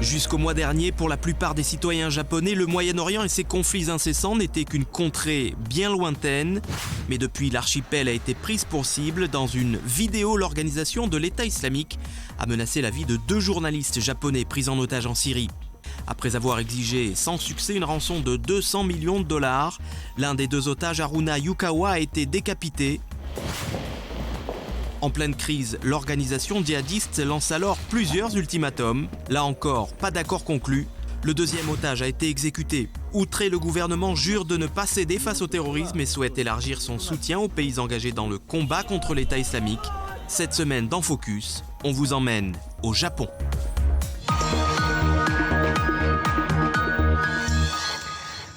Jusqu'au mois dernier, pour la plupart des citoyens japonais, le Moyen-Orient et ses conflits incessants n'étaient qu'une contrée bien lointaine. Mais depuis, l'archipel a été prise pour cible. Dans une vidéo, l'organisation de l'État islamique a menacé la vie de 2 journalistes japonais pris en otage en Syrie. Après avoir exigé sans succès une rançon de 200 millions de dollars, l'un des 2 otages, Haruna Yukawa, a été décapité. En pleine crise, l'organisation djihadiste lance alors plusieurs ultimatums. Là encore, pas d'accord conclu. Le 2e otage a été exécuté. Outré, le gouvernement jure de ne pas céder face au terrorisme et souhaite élargir son soutien aux pays engagés dans le combat contre l'État islamique. Cette semaine dans Focus, on vous emmène au Japon.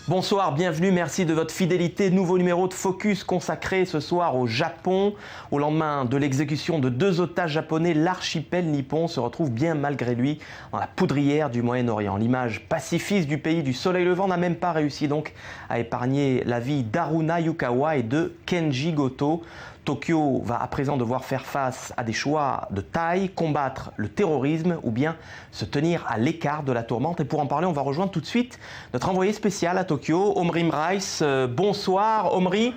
Bonsoir, bienvenue, merci de votre fidélité. Nouveau numéro de Focus consacré ce soir au Japon. Au lendemain de l'exécution de 2 otages japonais, l'archipel nippon se retrouve bien malgré lui dans la poudrière du Moyen-Orient. L'image pacifiste du pays du soleil levant n'a même pas réussi donc à épargner la vie d'Haruna Yukawa et de Kenji Goto. Tokyo va à présent devoir faire face à des choix de taille, combattre le terrorisme ou bien se tenir à l'écart de la tourmente. Et pour en parler, on va rejoindre tout de suite notre envoyé spécial à Tokyo, Omri Rice. Bonsoir Omri.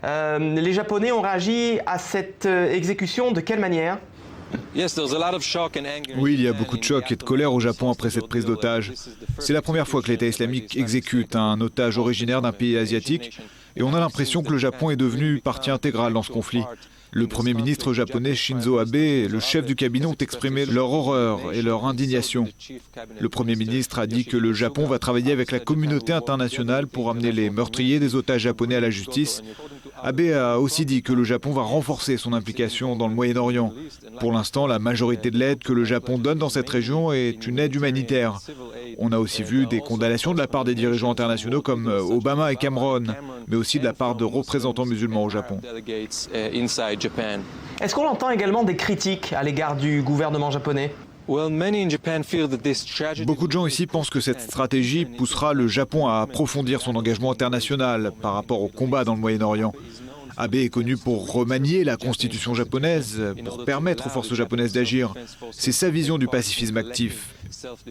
Les Japonais ont réagi à cette exécution de quelle manière ? Oui, il y a beaucoup de choc et de colère au Japon après cette prise d'otage. C'est la première fois que l'État islamique exécute un otage originaire d'un pays asiatique et on a l'impression que le Japon est devenu partie intégrale dans ce conflit. Le Premier ministre japonais Shinzo Abe et le chef du cabinet ont exprimé leur horreur et leur indignation. Le Premier ministre a dit que le Japon va travailler avec la communauté internationale pour amener les meurtriers des otages japonais à la justice. Abe a aussi dit que le Japon va renforcer son implication dans le Moyen-Orient. Pour l'instant, la majorité de l'aide que le Japon donne dans cette région est une aide humanitaire. On a aussi vu des condamnations de la part des dirigeants internationaux comme Obama et Cameron, mais aussi de la part de représentants musulmans au Japon. Est-ce qu'on entend également des critiques à l'égard du gouvernement japonais ? Beaucoup de gens ici pensent que cette stratégie poussera le Japon à approfondir son engagement international par rapport au combat dans le Moyen-Orient. Abe est connu pour remanier la constitution japonaise, pour permettre aux forces japonaises d'agir. C'est sa vision du pacifisme actif.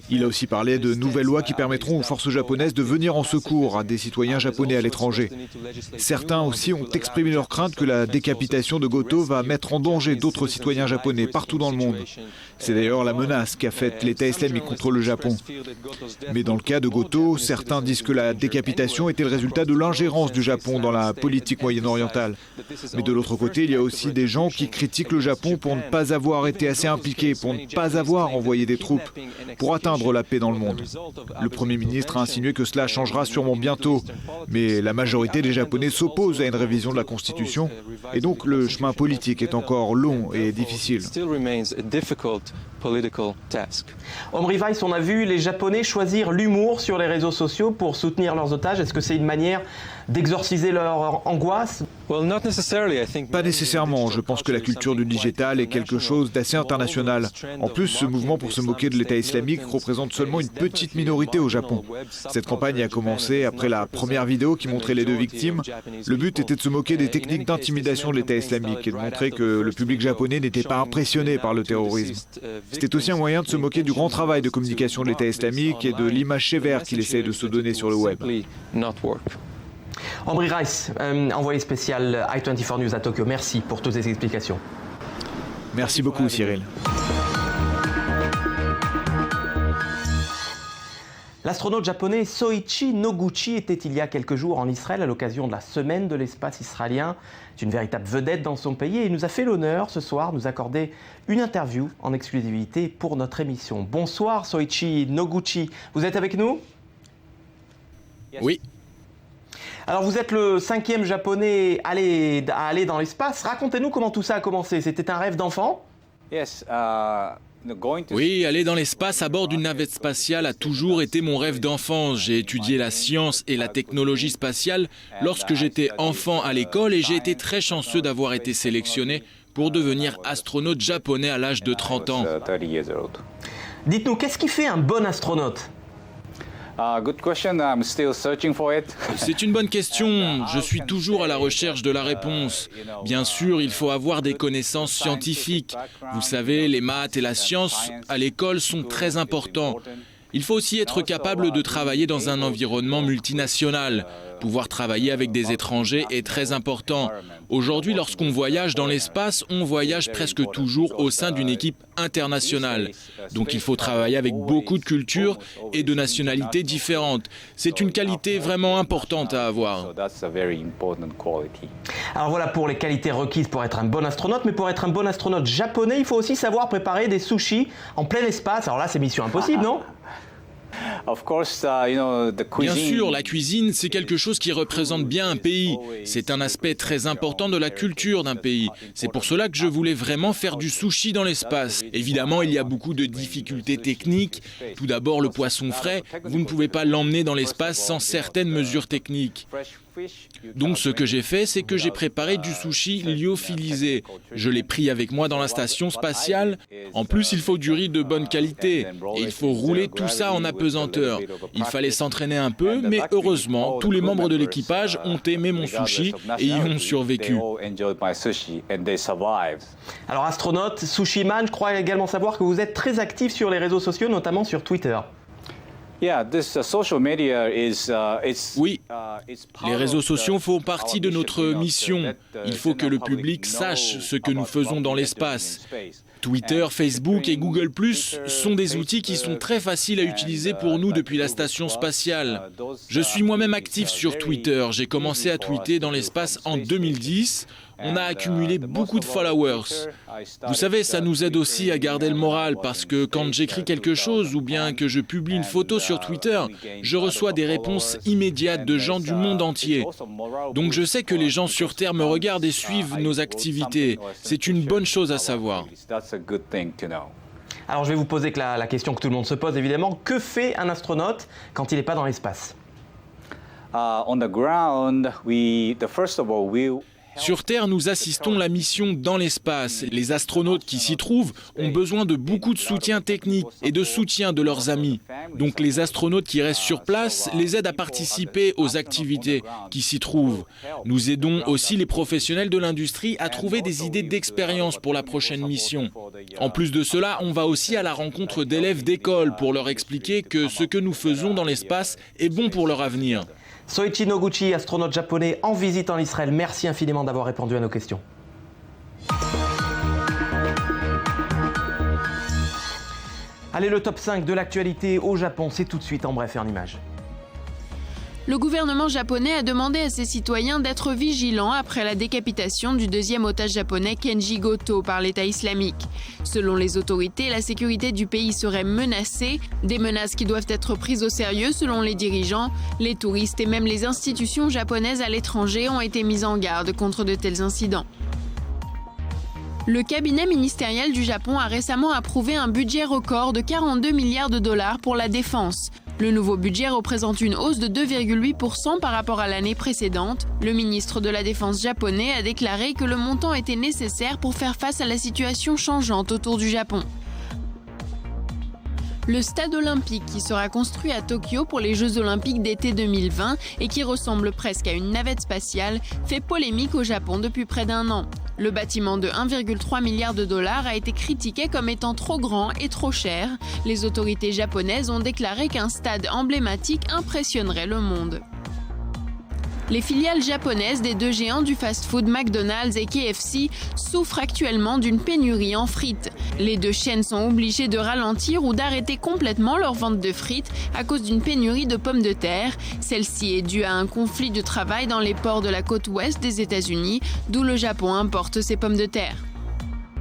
Il a aussi parlé de nouvelles lois qui permettront aux forces japonaises de venir en secours à des citoyens japonais à l'étranger. Certains aussi ont exprimé leur crainte que la décapitation de Goto va mettre en danger d'autres citoyens japonais partout dans le monde. C'est d'ailleurs la menace qu'a faite l'État islamique contre le Japon. Mais dans le cas de Goto, certains disent que la décapitation était le résultat de l'ingérence du Japon dans la politique moyen-orientale. Mais de l'autre côté, il y a aussi des gens qui critiquent le Japon pour ne pas avoir été assez impliqué, pour ne pas avoir envoyé des troupes, pour atteindre la paix dans le monde. Le Premier ministre a insinué que cela changera sûrement bientôt, mais la majorité des Japonais s'opposent à une révision de la Constitution, et donc le chemin politique est encore long et difficile. Omri Rice, on a vu les Japonais choisir l'humour sur les réseaux sociaux pour soutenir leurs otages. Est-ce que c'est une manière d'exorciser leur angoisse ? Pas nécessairement. Je pense que la culture du digital est quelque chose d'assez international. En plus, ce mouvement pour se moquer de l'État islamique représente seulement une petite minorité au Japon. Cette campagne a commencé après la première vidéo qui montrait les 2 victimes. Le but était de se moquer des techniques d'intimidation de l'État islamique et de montrer que le public japonais n'était pas impressionné par le terrorisme. C'était aussi un moyen de se moquer du grand travail de communication de l'État islamique et de l'image sévère qu'il essaie de se donner sur le web. Omri Rice, envoyé spécial i24 News à Tokyo, merci pour toutes ces explications. Merci beaucoup Cyril. L'astronaute japonais Soichi Noguchi était il y a quelques jours en Israël à l'occasion de la semaine de l'espace israélien. C'est une véritable vedette dans son pays et il nous a fait l'honneur ce soir de nous accorder une interview en exclusivité pour notre émission. Bonsoir Soichi Noguchi, vous êtes avec nous ? Oui. Alors vous êtes le 5e japonais à aller dans l'espace. Racontez-nous comment tout ça a commencé. C'était un rêve d'enfant ? Oui, aller dans l'espace à bord d'une navette spatiale a toujours été mon rêve d'enfance. J'ai étudié la science et la technologie spatiale lorsque j'étais enfant à l'école et j'ai été très chanceux d'avoir été sélectionné pour devenir astronaute japonais à l'âge de 30 ans. Dites-nous, qu'est-ce qui fait un bon astronaute ? C'est une bonne question. Je suis toujours à la recherche de la réponse. Bien sûr, il faut avoir des connaissances scientifiques. Vous savez, les maths et la science à l'école sont très importants. Il faut aussi être capable de travailler dans un environnement multinational. Pouvoir travailler avec des étrangers est très important. Aujourd'hui, lorsqu'on voyage dans l'espace, on voyage presque toujours au sein d'une équipe internationale. Donc il faut travailler avec beaucoup de cultures et de nationalités différentes. C'est une qualité vraiment importante à avoir. Alors voilà pour les qualités requises pour être un bon astronaute, mais pour être un bon astronaute japonais, il faut aussi savoir préparer des sushis en plein espace. Alors là, c'est mission impossible, non ? Bien sûr, la cuisine, c'est quelque chose qui représente bien un pays. C'est un aspect très important de la culture d'un pays. C'est pour cela que je voulais vraiment faire du sushi dans l'espace. Évidemment, il y a beaucoup de difficultés techniques. Tout d'abord, le poisson frais, vous ne pouvez pas l'emmener dans l'espace sans certaines mesures techniques. Donc ce que j'ai fait, c'est que j'ai préparé du sushi lyophilisé. Je l'ai pris avec moi dans la station spatiale. En plus, il faut du riz de bonne qualité. Et il faut rouler tout ça en apesanteur. Il fallait s'entraîner un peu, mais heureusement, tous les membres de l'équipage ont aimé mon sushi et y ont survécu. Alors astronaute, Sushiman, je crois également savoir que vous êtes très actif sur les réseaux sociaux, notamment sur Twitter. Oui, les réseaux sociaux font partie de notre mission. Il faut que le public sache ce que nous faisons dans l'espace. Twitter, Facebook et Google+ sont des outils qui sont très faciles à utiliser pour nous depuis la station spatiale. Je suis moi-même actif sur Twitter. J'ai commencé à tweeter dans l'espace en 2010. On a accumulé beaucoup de followers. Vous savez, ça nous aide aussi à garder le moral parce que quand j'écris quelque chose ou bien que je publie une photo sur Twitter, je reçois des réponses immédiates de gens du monde entier. Donc je sais que les gens sur Terre me regardent et suivent nos activités. C'est une bonne chose à savoir. Alors je vais vous poser la question que tout le monde se pose évidemment. Que fait un astronaute quand il n'est pas dans l'espace ? Sur Terre, nous assistons la mission dans l'espace. Les astronautes qui s'y trouvent ont besoin de beaucoup de soutien technique et de soutien de leurs amis. Donc les astronautes qui restent sur place les aident à participer aux activités qui s'y trouvent. Nous aidons aussi les professionnels de l'industrie à trouver des idées d'expérience pour la prochaine mission. En plus de cela, on va aussi à la rencontre d'élèves d'école pour leur expliquer que ce que nous faisons dans l'espace est bon pour leur avenir. Soichi Noguchi, astronaute japonais en visite en Israël, merci infiniment d'avoir répondu à nos questions. Allez, le top 5 de l'actualité au Japon, c'est tout de suite en bref et en images. Le gouvernement japonais a demandé à ses citoyens d'être vigilants après la décapitation du deuxième otage japonais Kenji Goto par l'État islamique. Selon les autorités, la sécurité du pays serait menacée, des menaces qui doivent être prises au sérieux selon les dirigeants. Les touristes et même les institutions japonaises à l'étranger ont été mises en garde contre de tels incidents. Le cabinet ministériel du Japon a récemment approuvé un budget record de 42 milliards de dollars pour la défense. Le nouveau budget représente une hausse de 2,8% par rapport à l'année précédente. Le ministre de la Défense japonais a déclaré que le montant était nécessaire pour faire face à la situation changeante autour du Japon. Le stade olympique qui sera construit à Tokyo pour les Jeux olympiques d'été 2020 et qui ressemble presque à une navette spatiale fait polémique au Japon depuis près d'un an. Le bâtiment de 1,3 milliard de dollars a été critiqué comme étant trop grand et trop cher. Les autorités japonaises ont déclaré qu'un stade emblématique impressionnerait le monde. Les filiales japonaises des deux géants du fast-food McDonald's et KFC souffrent actuellement d'une pénurie en frites. Les deux chaînes sont obligées de ralentir ou d'arrêter complètement leur vente de frites à cause d'une pénurie de pommes de terre. Celle-ci est due à un conflit de travail dans les ports de la côte ouest des États-Unis, d'où le Japon importe ses pommes de terre.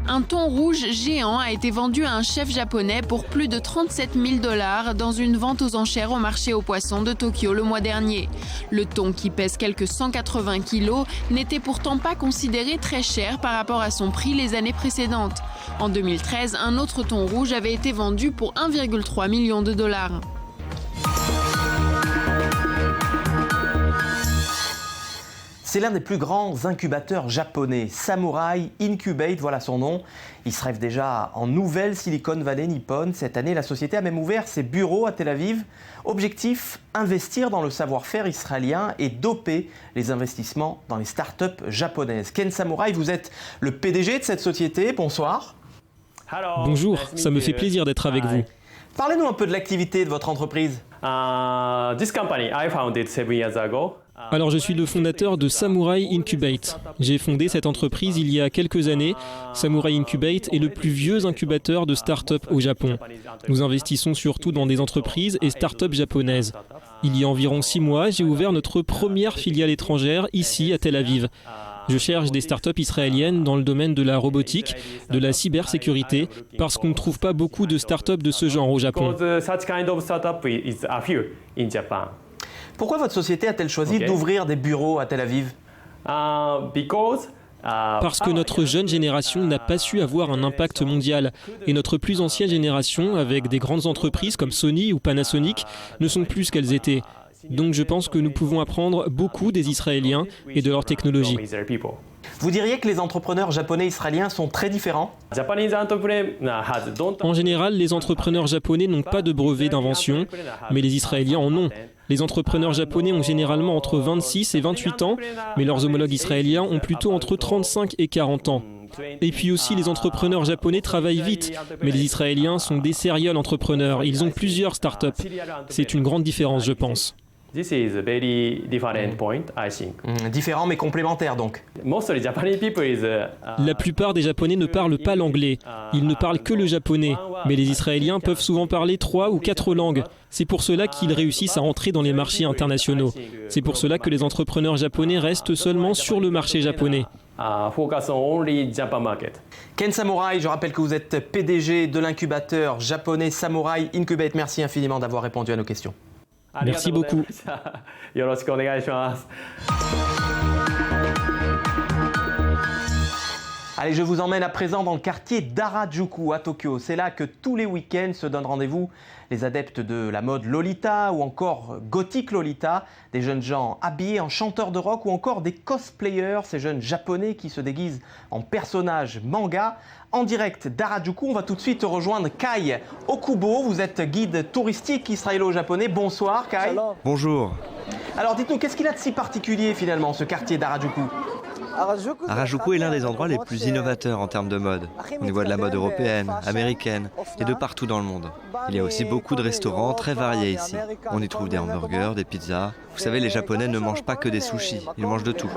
Un thon rouge géant a été vendu à un chef japonais pour plus de 37 000 $ dans une vente aux enchères au marché aux poissons de Tokyo le mois dernier. Le thon, qui pèse quelques 180 kg, n'était pourtant pas considéré très cher par rapport à son prix les années précédentes. En 2013, un autre thon rouge avait été vendu pour 1,3 million de dollars. C'est l'un des plus grands incubateurs japonais, Samurai Incubate, voilà son nom. Il se rêve déjà en nouvelle Silicon Valley nippone. Cette année, la société a même ouvert ses bureaux à Tel Aviv. Objectif, investir dans le savoir-faire israélien et doper les investissements dans les startups japonaises. Ken Samurai, vous êtes le PDG de cette société, bonsoir. Bonjour, ça me fait plaisir d'être avec vous. Parlez-nous un peu de l'activité de votre entreprise. This company, I founded it 7 years ago. Alors je suis le fondateur de Samurai Incubate. J'ai fondé cette entreprise il y a quelques années. Samurai Incubate est le plus vieux incubateur de start-up au Japon. Nous investissons surtout dans des entreprises et start-up japonaises. Il y a environ 6 mois, j'ai ouvert notre première filiale étrangère ici à Tel Aviv. Je cherche des start-up israéliennes dans le domaine de la robotique, de la cybersécurité, parce qu'on ne trouve pas beaucoup de start-up de ce genre au Japon. Pourquoi votre société a-t-elle choisi d'ouvrir des bureaux à Tel Aviv ? Parce que notre jeune génération n'a pas su avoir un impact mondial et notre plus ancienne génération, avec des grandes entreprises comme Sony ou Panasonic, ne sont plus ce qu'elles étaient. Donc je pense que nous pouvons apprendre beaucoup des Israéliens et de leur technologie. Vous diriez que les entrepreneurs japonais et israéliens sont très différents ? En général, les entrepreneurs japonais n'ont pas de brevet d'invention, mais les Israéliens en ont. Les entrepreneurs japonais ont généralement entre 26 et 28 ans, mais leurs homologues israéliens ont plutôt entre 35 et 40 ans. Et puis aussi, les entrepreneurs japonais travaillent vite, mais les Israéliens sont des serial entrepreneurs. Ils ont plusieurs startups. C'est une grande différence, je pense. This is a very different point, I think. Différent mais complémentaire donc. Mostly Japanese people is. La plupart des Japonais ne parlent pas l'anglais. Ils ne parlent que le japonais. Mais les Israéliens peuvent souvent parler 3 ou 4 langues. C'est pour cela qu'ils réussissent à entrer dans les marchés internationaux. C'est pour cela que les entrepreneurs japonais restent seulement sur le marché japonais. Focus on only Japan market. Ken Samurai, je rappelle que vous êtes PDG de l'incubateur japonais Samurai Incubate. Merci infiniment d'avoir répondu à nos questions. Merci beaucoup. Allez, je vous emmène à présent dans le quartier d'Harajuku à Tokyo. C'est là que tous les week-ends se donnent rendez-vous les adeptes de la mode Lolita ou encore gothique Lolita, des jeunes gens habillés en chanteurs de rock ou encore des cosplayers, ces jeunes japonais qui se déguisent en personnages manga. En direct d'Harajuku, on va tout de suite rejoindre Kai Okubo. Vous êtes guide touristique israélo-japonais. Bonsoir Kai. Bonjour. Alors dites-nous, qu'est-ce qu'il a de si particulier finalement ce quartier d'Harajuku ? Harajuku est l'un des endroits les plus innovateurs en termes de mode. On y voit de la mode européenne, américaine et de partout dans le monde. Il y a aussi beaucoup de restaurants très variés ici. On y trouve des hamburgers, des pizzas. Vous savez, les Japonais ne mangent pas que des sushis, ils mangent de tout.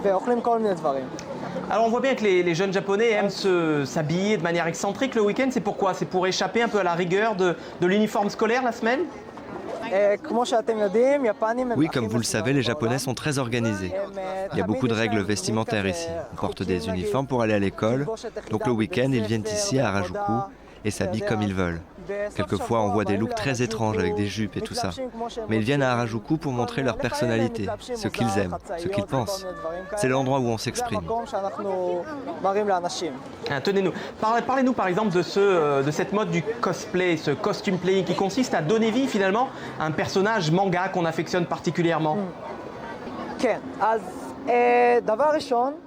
Alors on voit bien que les jeunes Japonais aiment s'habiller de manière excentrique le week-end. C'est pourquoi ? C'est pour échapper un peu à la rigueur de l'uniforme scolaire la semaine ? Oui, comme vous le savez, les Japonais sont très organisés. Il y a beaucoup de règles vestimentaires ici. On porte des uniformes pour aller à l'école, donc le week-end, ils viennent ici à Harajuku et s'habillent comme ils veulent. Quelquefois, on voit des looks très étranges avec des jupes et tout ça. Mais ils viennent à Harajuku pour montrer leur personnalité, ce qu'ils aiment, ce qu'ils pensent. C'est l'endroit où on s'exprime. Tenez-nous. Parlez-nous par exemple de cette mode du cosplay, ce costume playing qui consiste à donner vie finalement à un personnage manga qu'on affectionne particulièrement.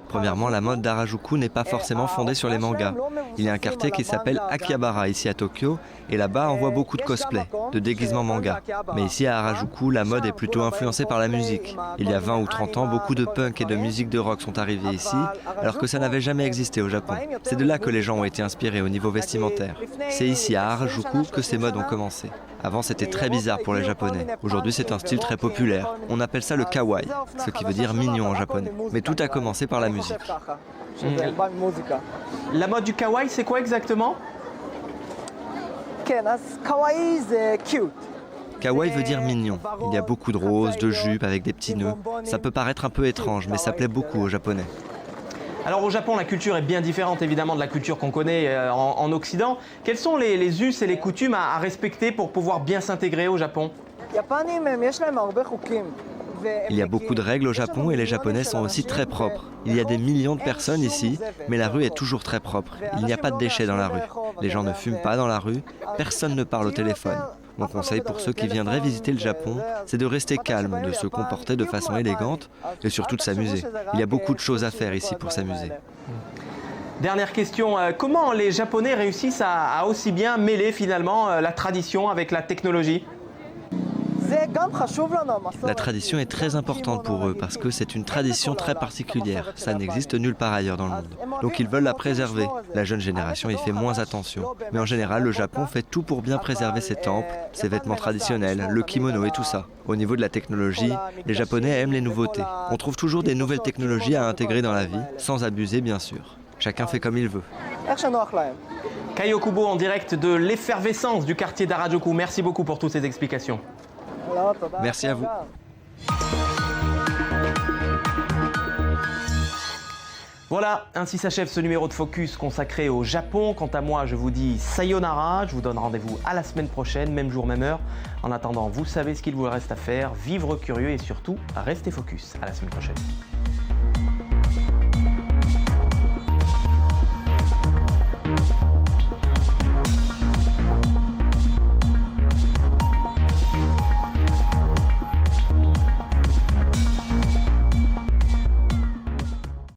Premièrement, la mode d'Harajuku n'est pas forcément fondée sur les mangas. Il y a un quartier qui s'appelle Akihabara ici à Tokyo, et là-bas on voit beaucoup de cosplay, de déguisements manga. Mais ici à Harajuku, la mode est plutôt influencée par la musique. Il y a 20 ou 30 ans, beaucoup de punk et de musique de rock sont arrivés ici, alors que ça n'avait jamais existé au Japon. C'est de là que les gens ont été inspirés au niveau vestimentaire. C'est ici à Harajuku que ces modes ont commencé. Avant, c'était très bizarre pour les Japonais. Aujourd'hui, c'est un style très populaire. On appelle ça le kawaii, ce qui veut dire mignon en japonais. Mais tout a commencé par la musique. La mode du kawaii, c'est quoi exactement ? Kawaii veut dire mignon. Il y a beaucoup de roses, de jupes avec des petits nœuds. Ça peut paraître un peu étrange, mais ça plaît beaucoup aux Japonais. Alors au Japon, la culture est bien différente évidemment de la culture qu'on connaît en Occident. Quels sont les us et les coutumes à respecter pour pouvoir bien s'intégrer au Japon ? Il y a beaucoup de règles au Japon et les Japonais sont aussi très propres. Il y a des millions de personnes ici, mais la rue est toujours très propre. Il n'y a pas de déchets dans la rue. Les gens ne fument pas dans la rue, personne ne parle au téléphone. Mon conseil pour ceux qui viendraient visiter le Japon, c'est de rester calme, de se comporter de façon élégante et surtout de s'amuser. Il y a beaucoup de choses à faire ici pour s'amuser. Dernière question, comment les Japonais réussissent à aussi bien mêler finalement la tradition avec la technologie ? La tradition est très importante pour eux parce que c'est une tradition très particulière. Ça n'existe nulle part ailleurs dans le monde. Donc ils veulent la préserver. La jeune génération y fait moins attention. Mais en général, le Japon fait tout pour bien préserver ses temples, ses vêtements traditionnels, le kimono et tout ça. Au niveau de la technologie, les Japonais aiment les nouveautés. On trouve toujours des nouvelles technologies à intégrer dans la vie, sans abuser bien sûr. Chacun fait comme il veut. Kai Okubo en direct de l'effervescence du quartier d'Harajuku. Merci beaucoup pour toutes ces explications. Merci à vous. Voilà, ainsi s'achève ce numéro de Focus consacré au Japon. Quant à moi, je vous dis sayonara. Je vous donne rendez-vous à la semaine prochaine, même jour, même heure. En attendant, vous savez ce qu'il vous reste à faire. Vivre curieux et surtout, restez focus. À la semaine prochaine.